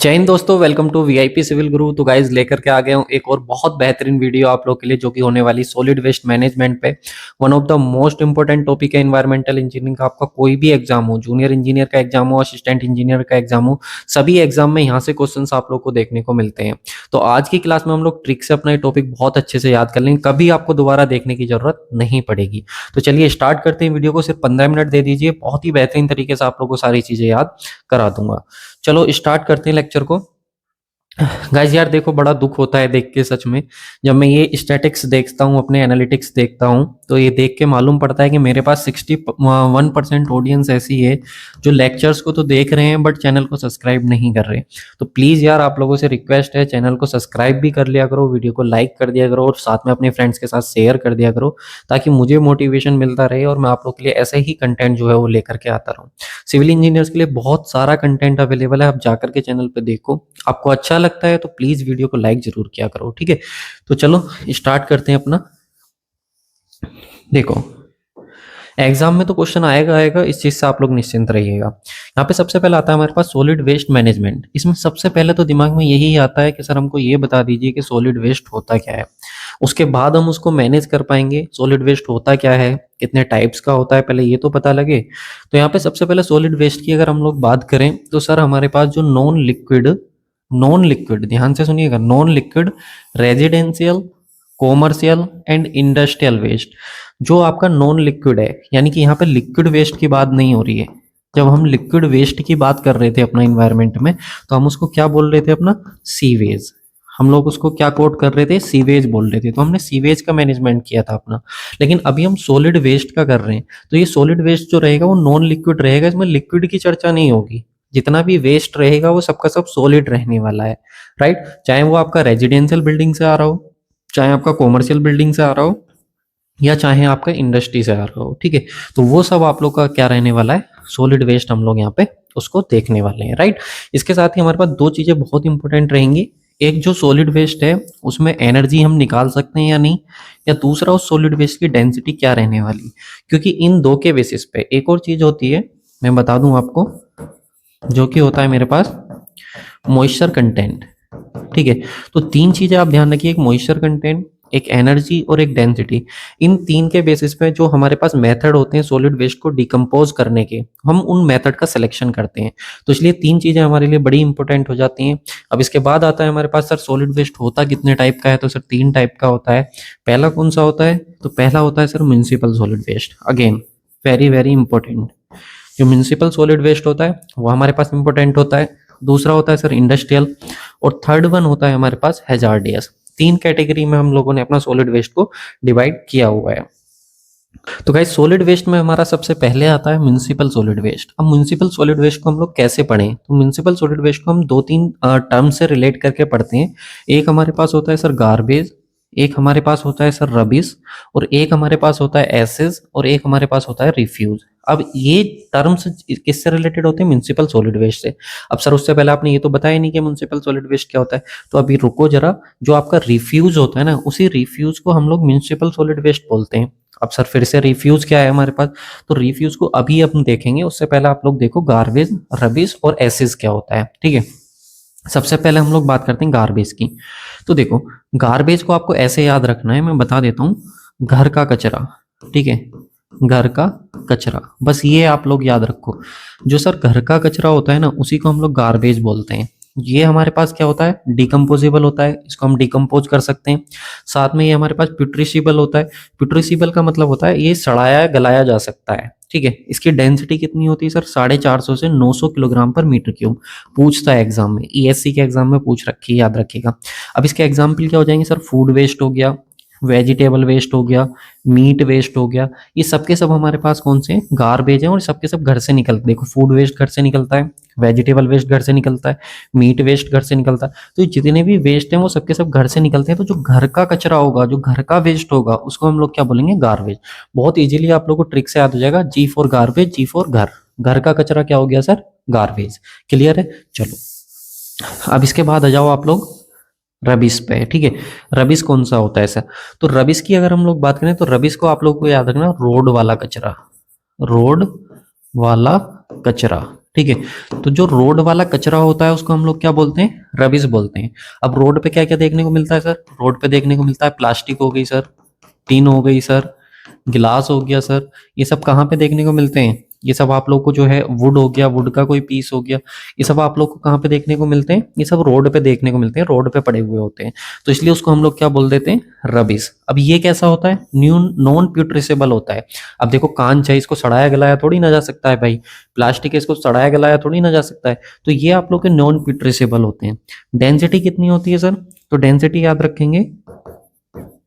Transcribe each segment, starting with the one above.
जय हिंद दोस्तों, welcome to VIP civil गुरु। तो गाइज लेकर के आ गए हूँ एक और बहुत बेहतरीन वीडियो आप लोग के लिए, जो कि होने वाली सॉलिड वेस्ट मैनेजमेंट पे। One of the most important topic है एनवायरमेंटल इंजीनियरिंग का। आपका कोई भी एग्जाम हो, जूनियर इंजीनियर का एग्जाम हो, असिस्टेंट इंजीनियर का एग्जाम हो, सभी एग्जाम में यहाँ से क्वेश्चन आप लोग को देखने को मिलते हैं। तो आज की क्लास में हम लोग ट्रिक से अपना ये टॉपिक बहुत अच्छे से याद कर लेंगे, कभी आपको दोबारा देखने की जरूरत नहीं पड़ेगी। तो चलिए स्टार्ट करते हैं वीडियो को। सिर्फ 15 मिनट दे दीजिए, बहुत ही बेहतरीन तरीके से आप लोग को सारी चीजें याद करा दूंगा। चलो स्टार्ट करते हैं लेक्चर को। गाइस यार देखो, बड़ा दुख होता है देख के सच में। जब मैं ये स्टैटिक्स देखता हूँ, अपने एनालिटिक्स देखता हूँ, तो ये देख के मालूम पड़ता है कि मेरे पास 61% ऑडियंस ऐसी है जो लेक्चर्स को तो देख रहे हैं बट चैनल को सब्सक्राइब नहीं कर रहे। तो प्लीज़ यार आप लोगों से रिक्वेस्ट है, चैनल को सब्सक्राइब भी कर लिया करो, वीडियो को लाइक कर दिया करो और साथ में अपने फ्रेंड्स के साथ शेयर कर दिया करो, ताकि मुझे मोटिवेशन मिलता रहे और मैं आप लोग के लिए ऐसे ही कंटेंट जो है वो लेकर के आता रहूँ। सिविल इंजीनियर्स के लिए बहुत सारा कंटेंट अवेलेबल है, आप जाकर के चैनल पे देखो। आपको अच्छा लगता है तो प्लीज वीडियो को लाइक जरूर किया करो, ठीक है। तो चलो स्टार्ट करते हैं अपना। देखो एग्जाम में तो क्वेश्चन आएगा आएगा, इस चीज से आप लोग निश्चिंत रहिएगा। यहाँ पे सबसे पहले आता है हमारे पास सॉलिड वेस्ट मैनेजमेंट। इसमें सबसे पहले तो दिमाग में यही आता है कि सर हमको ये बता दीजिए कि सॉलिड वेस्ट होता क्या है, उसके बाद हम उसको मैनेज कर पाएंगे। सॉलिड वेस्ट होता क्या है, कितने टाइप्स का होता है, पहले ये तो पता लगे। तो यहाँ पे सबसे पहले सॉलिड वेस्ट की अगर हम लोग बात करें तो सर हमारे पास जो नॉन लिक्विड, ध्यान से सुनिएगा, non liquid residential, commercial and industrial waste. जो आपका नॉन लिक्विड है, यानी कि यहाँ पे लिक्विड वेस्ट की बात नहीं हो रही है। जब हम लिक्विड वेस्ट की बात कर रहे थे अपना इन्वायरमेंट में, तो हम उसको क्या बोल रहे थे, अपना सीवेज। हम लोग उसको क्या कोट कर रहे थे, सीवेज बोल रहे थे। तो हमने सीवेज का मैनेजमेंट किया था अपना। लेकिन अभी हम सॉलिड वेस्ट का कर रहे हैं, तो ये सॉलिड वेस्ट जो रहेगा वो नॉन लिक्विड रहेगा, इसमें लिक्विड की चर्चा नहीं होगी। जितना भी वेस्ट रहेगा वो सबका सब सॉलिड रहने वाला है, राइट। चाहे वो आपका रेजिडेंशियल बिल्डिंग से आ रहा हो, चाहे आपका कॉमर्शियल बिल्डिंग से आ रहा हो, या चाहे आपका इंडस्ट्री से आ रहा हो, ठीक है। तो वो सब आप लोग का क्या रहने वाला है, सॉलिड वेस्ट हम लोग यहाँ पे उसको देखने वाले हैं, राइट। इसके साथ ही हमारे पास दो चीजें बहुत इंपॉर्टेंट रहेंगी। एक जो सॉलिड वेस्ट है उसमें एनर्जी हम निकाल सकते हैं या नहीं, या दूसरा उस सॉलिड वेस्ट की डेंसिटी क्या रहने वाली। क्योंकि इन दो के बेसिस पे एक और चीज होती है, मैं बता दूं आपको, जो कि होता है मेरे पास मॉइस्चर कंटेंट, ठीक है। तो तीन चीजें आप ध्यान रखिए, एक मॉइस्चर कंटेंट, एक एनर्जी और एक डेंसिटी। इन तीन के बेसिस पे जो हमारे पास मेथड होते हैं सॉलिड वेस्ट को डिकम्पोज करने के, हम उन मेथड का सिलेक्शन करते हैं। तो इसलिए तीन चीजें हमारे लिए बड़ी इंपॉर्टेंट हो जाती हैं। अब इसके बाद आता है हमारे पास सर सॉलिड वेस्ट होता कितने टाइप का है, तो सर तीन टाइप का होता है। पहला कौन सा होता है, तो पहला होता है sir municipal solid waste. Again very very important, जो म्युनिसिपल सॉलिड वेस्ट होता है वो हमारे पास इंपॉर्टेंट होता है। दूसरा होता है सर इंडस्ट्रियल, और थर्ड वन होता है हमारे पास हैजार्डियस। तीन कैटेगरी में हम लोगों ने अपना सॉलिड वेस्ट को डिवाइड किया हुआ है। तो गाइस सॉलिड वेस्ट में हमारा सबसे पहले आता है म्युनिसिपल सॉलिड वेस्ट। अब म्युनिसिपल सॉलिड वेस्ट को हम लोग कैसे पढ़ें, तो म्युनिसिपल सॉलिड वेस्ट को हम दो तीन टर्म से रिलेट करके पढ़ते हैं। एक हमारे पास होता है सर गार्बेज, एक हमारे पास होता है सर रबिश, और एक हमारे पास होता है एसेज, और एक हमारे पास होता है रिफ्यूज। अब ये टर्म्स किससे रिलेटेड होते हैं, म्युनिसिपल सॉलिड वेस्ट से। अब सर उससे पहले आपने ये तो बताया नहीं कि म्युनिसिपल सॉलिड वेस्ट क्या होता है, तो अभी रुको जरा। जो आपका रिफ्यूज होता है ना, उसी रिफ्यूज को हम लोग म्युनिसिपल सॉलिड वेस्ट बोलते हैं। अब सर फिर से रिफ्यूज क्या है हमारे पास, तो रिफ्यूज को अभी अपन देखेंगे, उससे पहले आप लोग देखो गार्बेज, रबिश और एसिड क्या होता है, ठीक है। सबसे पहले हम लोग बात करते हैं गार्बेज की। तो देखो गार्बेज को आपको ऐसे याद रखना है, मैं बता देता हूँ, घर का कचरा, ठीक है, घर का कचरा, बस ये आप लोग याद रखो। जो सर घर का कचरा होता है ना, उसी को हम लोग गार्बेज बोलते हैं। ये हमारे पास क्या होता है, डिकम्पोजेबल होता है, इसको हम डिकम्पोज कर सकते हैं। साथ में ये हमारे पास प्यूट्रिशिबल होता है। प्यूट्रिशिबल का मतलब होता है ये सड़ाया गलाया जा सकता है, ठीक है। इसकी डेंसिटी कितनी होती है सर, 450 से 900 किलोग्राम पर मीटर क्यूब। पूछता है एग्जाम में, ईएससी के एग्जाम में पूछ रखी है, याद रखिएगा। अब इसके एग्जाम्पल क्या हो जाएंगे सर, फूड वेस्ट हो गया, वेजिटेबल वेस्ट हो गया, मीट वेस्ट हो गया। ये सबके सब हमारे पास कौन से गार्बेज हैं, और सबके सब घर से निकलते, देखो फूड वेस्ट घर से निकलता है, वेजिटेबल वेस्ट घर से निकलता है, मीट वेस्ट घर से निकलता है। तो ये जितने भी वेस्ट हैं वो सबके सब घर से निकलते हैं। तो जो घर का कचरा होगा, जो घर का वेस्ट होगा, उसको हम लोग क्या बोलेंगे, गार्बेज। बहुत इजीली आप लोग को ट्रिक से याद हो जाएगा, जी फॉर गार्बेज, जी फॉर घर। घर का कचरा क्या हो गया सर, गार्बेज। क्लियर है, चलो अब इसके बाद आ जाओ आप लोग रबिश पे, ठीक है। रबिश कौन सा होता है सर, तो रबिश की अगर हम लोग बात करें तो रबिश को आप लोग को याद रखना, रोड वाला कचरा, रोड वाला कचरा, ठीक है। तो जो रोड वाला कचरा होता है उसको हम लोग क्या बोलते हैं, रबिश बोलते हैं। अब रोड पे क्या क्या देखने को मिलता है सर, रोड पे देखने को मिलता है प्लास्टिक हो गई सर, टीन हो गई सर, गिलास हो गया सर। ये सब कहाँ पे देखने को मिलते हैं, ये सब आप लोग को जो है वुड हो गया, वुड का कोई पीस हो गया, ये सब आप लोग को कहाँ पे देखने को मिलते हैं, ये सब रोड पे देखने को मिलते हैं, रोड पे पड़े हुए होते हैं। तो इसलिए उसको हम लोग क्या बोल देते हैं, रबिश। अब ये कैसा होता है, न्यू नॉन प्यूट्रिसेबल होता है। अब देखो कांच है, इसको सड़ाया गलाया थोड़ी ना जा सकता है भाई, प्लास्टिक है इसको सड़ाया गलाया थोड़ी ना जा सकता है। तो ये आप लोग के नॉन प्यूट्रिसेबल होते हैं। डेंसिटी कितनी होती है सर, तो डेंसिटी याद रखेंगे,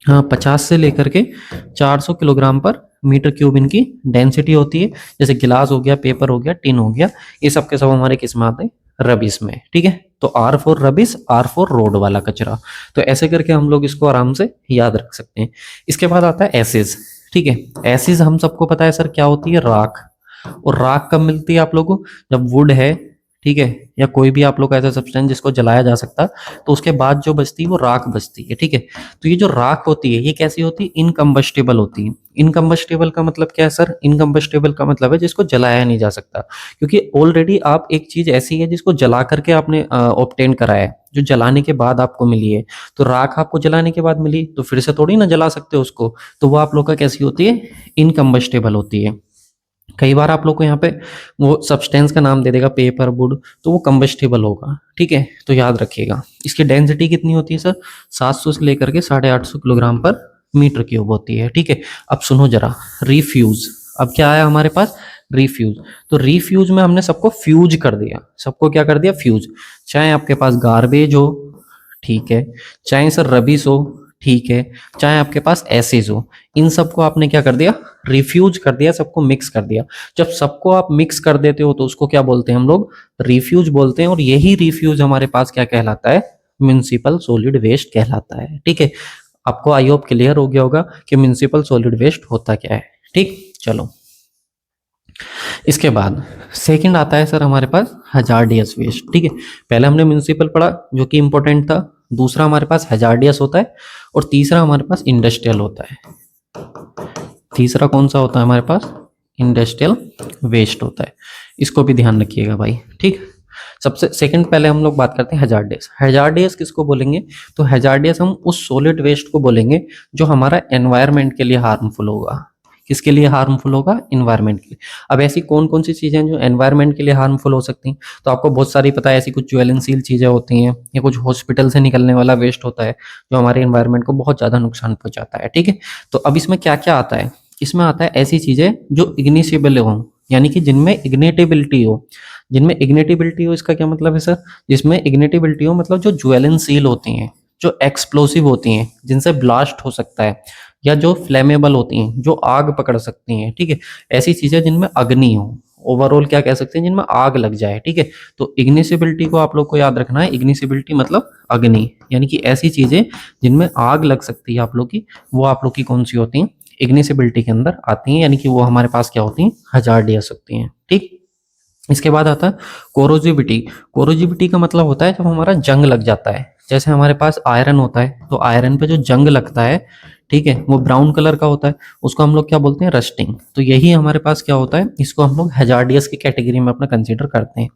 हाँ 50 से लेकर के 400 किलोग्राम पर मीटर क्यूब इनकी डेंसिटी होती है। जैसे गिलास हो गया, पेपर हो गया, टिन हो गया, ये सब के सब हमारे किस में आते हैं, रबिश में। ठीक है, तो r for rubbish, r for road वाला कचरा। तो ऐसे करके हम लोग इसको आराम से याद रख सकते हैं। इसके बाद आता है एसिड। ठीक है, एसिड हम सबको पता है सर क्या होती है, राख। और राख कब मिलती है आप लोगों को, जब वुड है, ठीक है, या कोई भी आप लोग का ऐसा सब्सटेंस जिसको जलाया जा सकता है, तो उसके बाद जो बचती है वो राख बचती है। ठीक है, तो ये जो राख होती है ये कैसी होती है, इनकम्बस्टेबल होती है। इनकम्बस्टेबल का मतलब क्या है सर, इनकम्बस्टेबल का मतलब है जिसको जलाया नहीं जा सकता, क्योंकि ऑलरेडी आप एक चीज ऐसी है जिसको जला करके आपने ऑब्टेन करा है, जो जलाने के बाद आपको मिली है। तो राख आपको जलाने के बाद मिली तो फिर से थोड़ी ना जला सकते हो उसको, तो वो आप लोग का कैसी होती है, इनकम्बस्टेबल होती है। कई बार आप लोग को यहाँ पे वो सब्सटेंस का नाम दे देगा पेपर वुड, तो वो कंबस्टेबल होगा। ठीक है, तो याद रखिएगा। इसकी डेंसिटी कितनी होती है सर, 700 से लेकर के 850 किलोग्राम पर मीटर क्यूब होती है। ठीक है, अब सुनो जरा, रिफ्यूज। अब क्या आया हमारे पास, रिफ्यूज। तो रिफ्यूज में हमने सबको फ्यूज कर दिया, सबको क्या कर दिया, फ्यूज। चाहे आपके पास गार्बेज हो, ठीक है, चाहे सर रबिश हो, ठीक है, चाहे आपके पास एसिड हो, इन सबको आपने क्या कर दिया, रिफ्यूज कर दिया, सबको मिक्स कर दिया। जब सबको आप मिक्स कर देते हो तो उसको क्या बोलते हैं हम लोग, रिफ्यूज बोलते हैं। और यही रिफ्यूज हमारे पास क्या कहलाता है, म्युनिसिपल सॉलिड वेस्ट कहलाता है। ठीक है, आपको आई होप क्लियर हो गया होगा कि म्युनिसिपल सॉलिड वेस्ट होता क्या है। ठीक, चलो इसके बाद सेकंड आता है सर हमारे पास हजार्डियस वेस्ट। ठीक है, पहले हमने म्युनिसिपल पढ़ा जो कि इंपॉर्टेंट था, दूसरा हमारे पास हजार्डियस होता है, और तीसरा हमारे पास इंडस्ट्रियल होता है। तीसरा कौन सा होता है हमारे पास, इंडस्ट्रियल वेस्ट होता है। इसको भी ध्यान रखिएगा भाई। ठीक, सबसे सेकंड पहले हम लोग बात करते हैं हजार्डियस। हजार्डियस किसको बोलेंगे, तो हजार्डियस हम उस सॉलिड वेस्ट को बोलेंगे जो हमारा एनवायरनमेंट के लिए हार्मफुल होगा। किसके लिए हार्मफुल होगा, एनवायरनमेंट के लिए। अब ऐसी कौन कौन सी चीजें हैं जो एनवायरनमेंट के लिए हार्मफुल हो सकती हैं, तो आपको बहुत सारी पता है। ऐसी कुछ ज्वलनशील चीजें होती हैं, या कुछ हॉस्पिटल से निकलने वाला वेस्ट होता है जो हमारे एनवायरनमेंट को बहुत ज्यादा नुकसान पहुंचाता है। ठीक है, तो अब इसमें क्या क्या आता है, इसमें आता है ऐसी चीजें जो इग्निशिबल हो, यानी कि जिनमें इग्नेटेबिलिटी हो। जिनमें इग्नेटेबिलिटी हो इसका क्या मतलब है सर, जिसमें इग्नेटेबिलिटी हो मतलब जो ज्वलनशील होती हैं, जो एक्सप्लोसिव होती हैं, जिनसे ब्लास्ट हो सकता है, या जो फ्लेमेबल होती हैं, जो आग पकड़ सकती हैं। ठीक है, ऐसी चीजें जिनमें अग्नि हो, ओवरऑल क्या कह सकते हैं, जिनमें आग लग जाए। ठीक है, तो इग्निशिबिलिटी को आप लोग को याद रखना है। इग्निशिबिलिटी मतलब अग्नि, यानी कि ऐसी चीजें जिनमें आग लग सकती है आप लोग की, वो आप लोग की कौन सी होती हैं, इग्निशिबिलिटी के अंदर आती हैं, यानी कि वो हमारे पास क्या होती हैं, हजार्डियस होती हैं। ठीक, इसके बाद आता है कोरोजिविटी। कोरोजिविटी का मतलब होता है जब हमारा जंग लग जाता है। जैसे हमारे पास आयरन होता है, तो आयरन पे जो जंग लगता है, ठीक है, वो ब्राउन कलर का होता है, उसको हम लोग क्या बोलते हैं, रस्टिंग। तो यही हमारे पास क्या होता है, इसको हम लोग हजार्डियस की कैटेगरी में अपना कंसीडर करते हैं।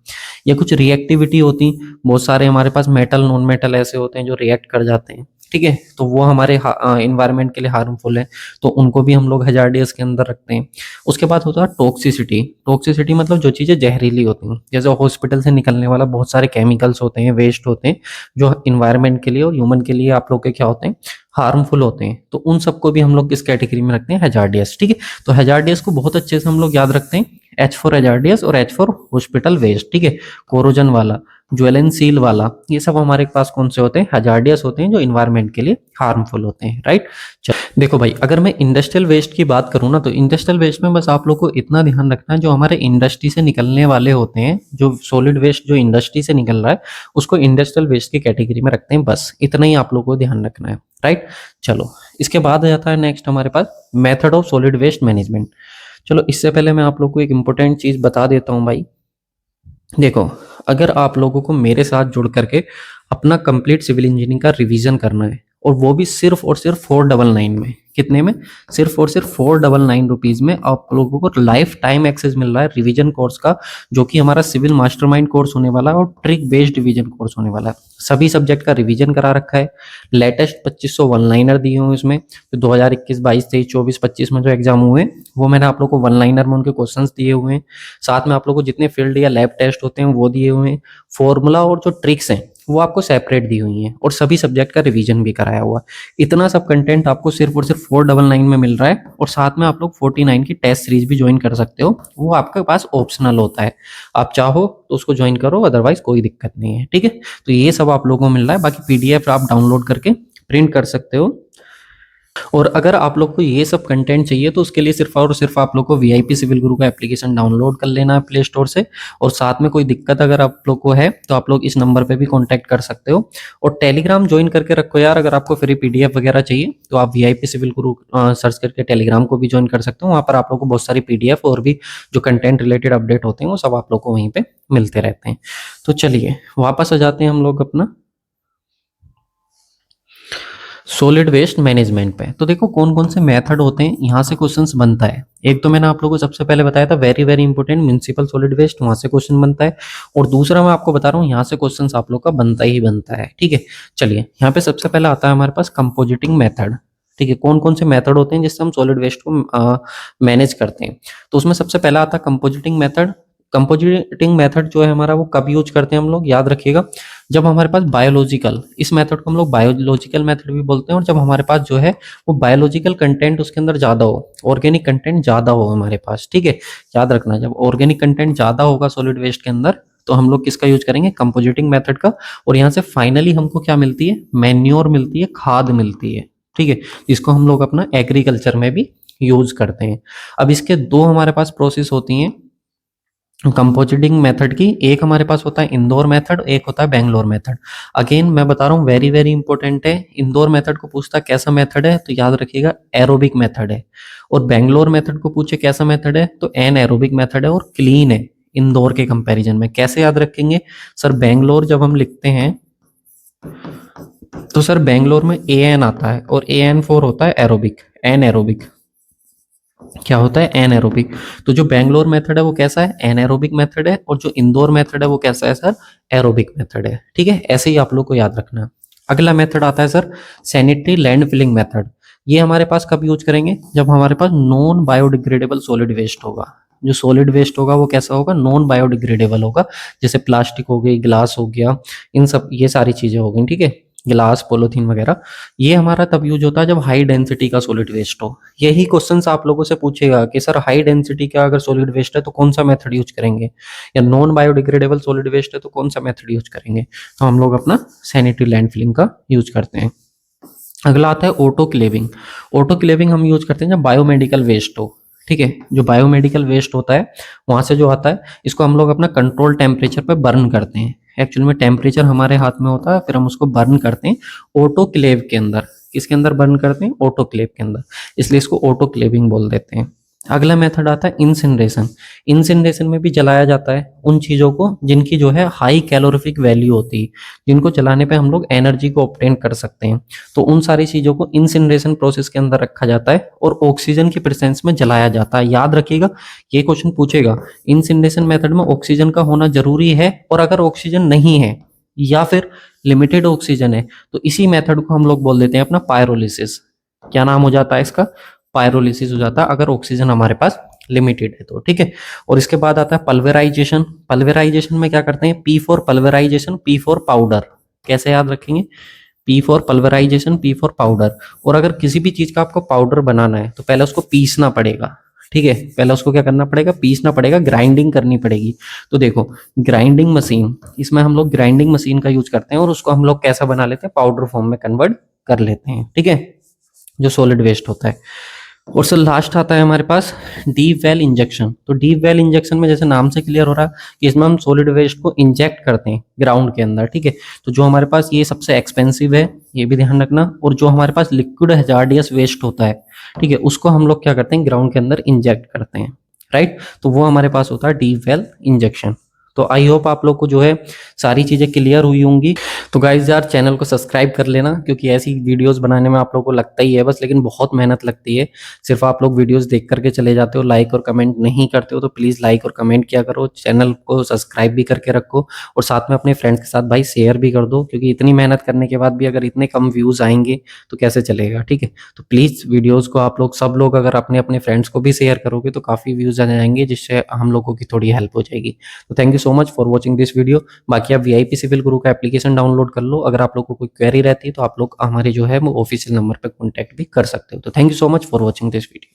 या कुछ रिएक्टिविटी होती, बहुत सारे हमारे पास मेटल नॉन मेटल ऐसे होते हैं जो रिएक्ट कर जाते हैं। ठीक है, तो वो हमारे इन्वायरमेंट के लिए हार्मफुल है, तो उनको भी हम लोग हजार्डियस के अंदर रखते हैं। उसके बाद होता है टॉक्सिसिटी। टॉक्सिसिटी मतलब जो चीज़ें जहरीली होती हैं, जैसे हॉस्पिटल से निकलने वाला बहुत सारे केमिकल्स होते हैं, वेस्ट होते हैं, जो इन्वायरमेंट के लिए और ह्यूमन के लिए आप लोग के क्या होते हैं, हार्मफुल होते हैं। तो उन सबको भी हम लोग किस कैटेगरी में रखते हैं, हजार्डियस। ठीक है, तो हजार्डियस को बहुत अच्छे से हम लोग याद रखते हैं, एच फॉर हजार्डियस और एच फॉर हॉस्पिटल वेस्ट। ठीक है, कोरोजन वाला, ज्वेलेंसील वाला, ये सब हमारे पास कौन से होते हैं, हजार्डियस होते हैं, जो इन्वायरमेंट के लिए हार्मफुल होते हैं। राइट, देखो भाई, अगर मैं इंडस्ट्रियल वेस्ट की बात करूँ ना, तो इंडस्ट्रियल वेस्ट में बस आप लोग को इतना ध्यान रखना है, जो हमारे इंडस्ट्री से निकलने वाले होते हैं, जो सॉलिड वेस्ट जो इंडस्ट्री से निकल रहा है, उसको इंडस्ट्रियल वेस्ट की कैटेगरी में रखते हैं। बस इतना ही आप लोग को ध्यान रखना है। राइट, चलो इसके बाद आ जाता है नेक्स्ट हमारे पास method of solid waste management. चलो इससे पहले मैं आप लोग को एक इंपॉर्टेंट चीज बता देता हूँ भाई। देखो, अगर आप लोगों को मेरे साथ जुड़ करके अपना कंप्लीट सिविल इंजीनियरिंग का रिवीजन करना है, और वो भी सिर्फ और सिर्फ 499 में। कितने में? सिर्फ और सिर्फ 499 रुपीज में आप लोगों को लाइफ टाइम एक्सेस मिल रहा है रिवीजन कोर्स का, जो कि हमारा सिविल मास्टरमाइंड कोर्स होने वाला है और ट्रिक बेस्ड रिवीजन कोर्स होने वाला है। सभी सब्जेक्ट का रिवीजन करा रखा है। लेटेस्ट 2500 वन लाइनर दिए हुए इसमें, तो 2021, 22, 23, 24, 25 में जो एग्जाम हुए वो मैंने आप लोग को वन लाइनर में उनके क्वेश्चंस दिए हुए हैं। साथ में आप लोग को जितने फील्ड या लैब टेस्ट होते हैं वो दिए हुए हैं। फॉर्मूला और जो ट्रिक्स हैं वो आपको सेपरेट दी हुई हैं, और सभी सब्जेक्ट का रिवीजन भी कराया हुआ। इतना सब कंटेंट आपको सिर्फ और सिर्फ 499 में मिल रहा है, और साथ में आप लोग 49 की टेस्ट सीरीज भी ज्वाइन कर सकते हो, वो आपके पास ऑप्शनल होता है। आप चाहो तो उसको ज्वाइन करो, अदरवाइज कोई दिक्कत नहीं है, ठीक है। तो ये सब आप लोगों को मिल रहा है। बाकी पीडीएफ आप डाउनलोड करके प्रिंट कर सकते हो। और अगर आप लोग को ये सब कंटेंट चाहिए तो उसके लिए सिर्फ और सिर्फ आप लोग को वीआईपी सिविल गुरु का एप्लीकेशन डाउनलोड कर लेना है प्ले स्टोर से। और साथ में कोई दिक्कत अगर आप लोग को है तो आप लोग इस नंबर पे भी कांटेक्ट कर सकते हो। और टेलीग्राम ज्वाइन करके रखो यार, अगर आपको फ्री पीडीएफ वगैरह चाहिए तो आप वीआईपी सिविल गुरु सर्च करके टेलीग्राम को भी ज्वाइन कर सकते हो। वहाँ पर आप लोग को बहुत सारी पीडीएफ और भी जो कंटेंट रिलेटेड अपडेट होते हैं वो सब आप लोग को वहीं पे मिलते रहते हैं। तो चलिए वापस आ जाते हैं हम लोग अपना सॉलिड वेस्ट मैनेजमेंट पे। तो देखो कौन कौन से मेथड होते हैं, यहाँ से क्वेश्चंस बनता है। एक तो मैंने आप लोगों को सबसे पहले बताया था very very important municipal solid waste, वहां से क्वेश्चन बनता है। और दूसरा मैं आपको बता रहा हूँ यहाँ से क्वेश्चंस आप लोग का बनता ही बनता है, ठीक है। चलिए यहाँ पे सबसे पहले आता है हमारे पास कंपोजिटिंग मेथड, ठीक है। कौन कौन से मेथड होते हैं जिससे हम सॉलिड वेस्ट को मैनेज करते हैं, तो उसमें सबसे पहला आता है कंपोजिटिंग मेथड। कंपोजिटिंग मेथड जो है हमारा वो कब यूज करते हैं हम लोग, याद रखिएगा, जब हमारे पास बायोलॉजिकल, इस मेथड को हम लोग बायोलॉजिकल मेथड भी बोलते हैं, और जब हमारे पास जो है वो बायोलॉजिकल कंटेंट उसके अंदर ज्यादा हो, ऑर्गेनिक कंटेंट ज्यादा हो हमारे पास, ठीक है। याद रखना, जब ऑर्गेनिक कंटेंट ज्यादा होगा सॉलिड वेस्ट के अंदर तो हम लोग किसका यूज करेंगे, कंपोजिटिंग मेथड का। और यहाँ से फाइनली हमको क्या मिलती है, मैन्योर मिलती है, खाद मिलती है, ठीक है। इसको हम लोग अपना एग्रीकल्चर में भी यूज करते हैं। अब इसके दो हमारे पास प्रोसेस होती हैं कंपोजिटिंग मेथड की, एक हमारे पास होता है इंदौर मेथड, एक होता है बेंगलोर मेथड। अगेन मैं बता रहा हूँ वेरी वेरी इंपॉर्टेंट है। इंदौर मेथड को पूछता है कैसा मेथड है, तो याद रखिएगा एरोबिक मेथड है। और बेंगलोर मेथड को पूछे कैसा मेथड है, तो एन एरोबिक मेथड है और क्लीन है इंदौर के कंपैरिजन में। कैसे याद रखेंगे सर, बेंगलोर जब हम लिखते हैं तो सर बेंगलोर में ए एन आता है और ए एन फोर होता है एरोबिक, एन एरोबिक। क्या होता है, एन एरोबिक। तो जो बेंगलोर मेथड है वो कैसा है, एन एरोबिक मेथड है, और जो इंदौर मेथड है वो कैसा है सर, एरोबिक मेथड है, ठीक है। ऐसे ही आप लोग को याद रखना है। अगला मेथड आता है sir sanitary land filling method. ये हमारे पास कब यूज करेंगे, जब हमारे पास नॉन बायोडिग्रेडेबल सॉलिड वेस्ट होगा। जो सॉलिड वेस्ट होगा वो कैसा होगा, नॉन बायोडिग्रेडेबल होगा। जैसे प्लास्टिक हो गई, ग्लास हो गया, इन सब ये सारी चीजें हो गई, ठीक है, ग्लास पॉलिथीन वगैरह। ये हमारा तब यूज होता है जब हाई डेंसिटी का सॉलिड वेस्ट हो। यही क्वेश्चंस आप लोगों से पूछेगा कि सर हाई डेंसिटी का अगर सॉलिड वेस्ट है तो कौन सा मेथड यूज करेंगे, या नॉन बायोडिग्रेडेबल सॉलिड वेस्ट है तो कौन सा मेथड यूज करेंगे। तो हम लोग अपना सैनिटरी लैंडफिलिंग का यूज करते हैं। अगला आता है ऑटोक्लेविंग। ऑटोक्लेविंग हम यूज करते हैं जब बायोमेडिकल वेस्ट हो, ठीक है। जो बायोमेडिकल वेस्ट होता है वहां से जो आता है, इसको हम लोग अपना कंट्रोल टेम्परेचर पे बर्न करते हैं। एक्चुअली में टेम्परेचर हमारे हाथ में होता है, फिर हम उसको बर्न करते हैं ऑटोक्लेव के अंदर। किसके अंदर बर्न करते हैं, ऑटोक्लेव के अंदर, इसलिए इसको ऑटोक्लेविंग बोल देते हैं। अगला मेथड आता है इंसिनरेशन। इंसिनरेशन में भी जलाया जाता है उन चीजों को जिनकी जो है हाई कैलोरीफिक वैल्यू होती है, जिनको जलाने पे हम लोग एनर्जी को ऑब्टेन कर सकते हैं। तो उन सारी चीजों को इंसिनरेशन प्रोसेस के अंदर रखा जाता है और ऑक्सीजन की प्रेजेंस में जलाया जाता है। याद रखिएगा ये क्वेश्चन पूछेगा, इंसिनरेशन मेथड में ऑक्सीजन का होना जरूरी है, और अगर ऑक्सीजन नहीं है या फिर लिमिटेड ऑक्सीजन है तो इसी मेथड को हम लोग बोल देते हैं अपना पायरोलिसिस। क्या नाम हो जाता है इसका, पायरोलिसिस हो जाता है, अगर ऑक्सीजन हमारे पास लिमिटेड है तो, ठीक है। और इसके बाद आता है पल्वेराइजेशन। पल्वेराइजेशन में क्या करते हैं, P for pulverisation, P for powder. कैसे याद रखेंगे, P for pulverisation, P for powder. और अगर किसी भी चीज का आपको पाउडर बनाना है तो पहले उसको पीसना पड़ेगा, ठीक है। पहले उसको क्या करना पड़ेगा, पीसना पड़ेगा, ग्राइंडिंग करनी पड़ेगी। तो देखो ग्राइंडिंग मशीन, इसमें हम लोग ग्राइंडिंग मशीन का यूज करते हैं और उसको हम लोग कैसा बना लेते हैं, पाउडर फॉर्म में कन्वर्ट कर लेते हैं, ठीक है, जो सॉलिड वेस्ट होता है। और सर लास्ट आता है हमारे पास डीप वेल इंजेक्शन। तो डीप वेल इंजेक्शन में जैसे नाम से क्लियर हो रहा है कि इसमें हम सॉलिड वेस्ट को इंजेक्ट करते हैं ग्राउंड के अंदर, ठीक है। तो जो हमारे पास ये सबसे एक्सपेंसिव है, ये भी ध्यान रखना। और जो हमारे पास लिक्विड हैजार्डियस वेस्ट होता है, ठीक है, उसको हम लोग क्या करते हैं, ग्राउंड के अंदर इंजेक्ट करते हैं, राइट। तो वो हमारे पास होता है डीप वेल इंजेक्शन। तो आई होप आप लोग को जो है सारी चीज़ें क्लियर हुई होंगी। तो गाइज़ यार चैनल को सब्सक्राइब कर लेना, क्योंकि ऐसी वीडियोस बनाने में आप लोगों को लगता ही है बस, लेकिन बहुत मेहनत लगती है। सिर्फ आप लोग वीडियोस देख करके चले जाते हो, लाइक और कमेंट नहीं करते हो, तो प्लीज़ लाइक और कमेंट किया करो, चैनल को सब्सक्राइब भी करके रखो और साथ में अपने फ्रेंड्स के साथ भाई शेयर भी कर दो, क्योंकि इतनी मेहनत करने के बाद भी अगर इतने कम व्यूज़ आएंगे तो कैसे चलेगा, ठीक है। तो प्लीज़ वीडियोस को आप लोग सब लोग अगर अपने अपने फ्रेंड्स को भी शेयर करोगे तो काफ़ी व्यूज़ आ जाएंगे, जिससे हम लोगों की थोड़ी हेल्प हो जाएगी। तो thank you so much for watching this video. बाकी आप वीआईपी सिविल गुरु का एप्लीकेशन डाउनलोड कर लो। अगर आप लोग को कोई क्वेरी रहती है तो आप लोग हमारे जो है वो ऑफिशियल नंबर पे कॉन्टैक्ट भी कर सकते हो। तो thank you so much for watching this video.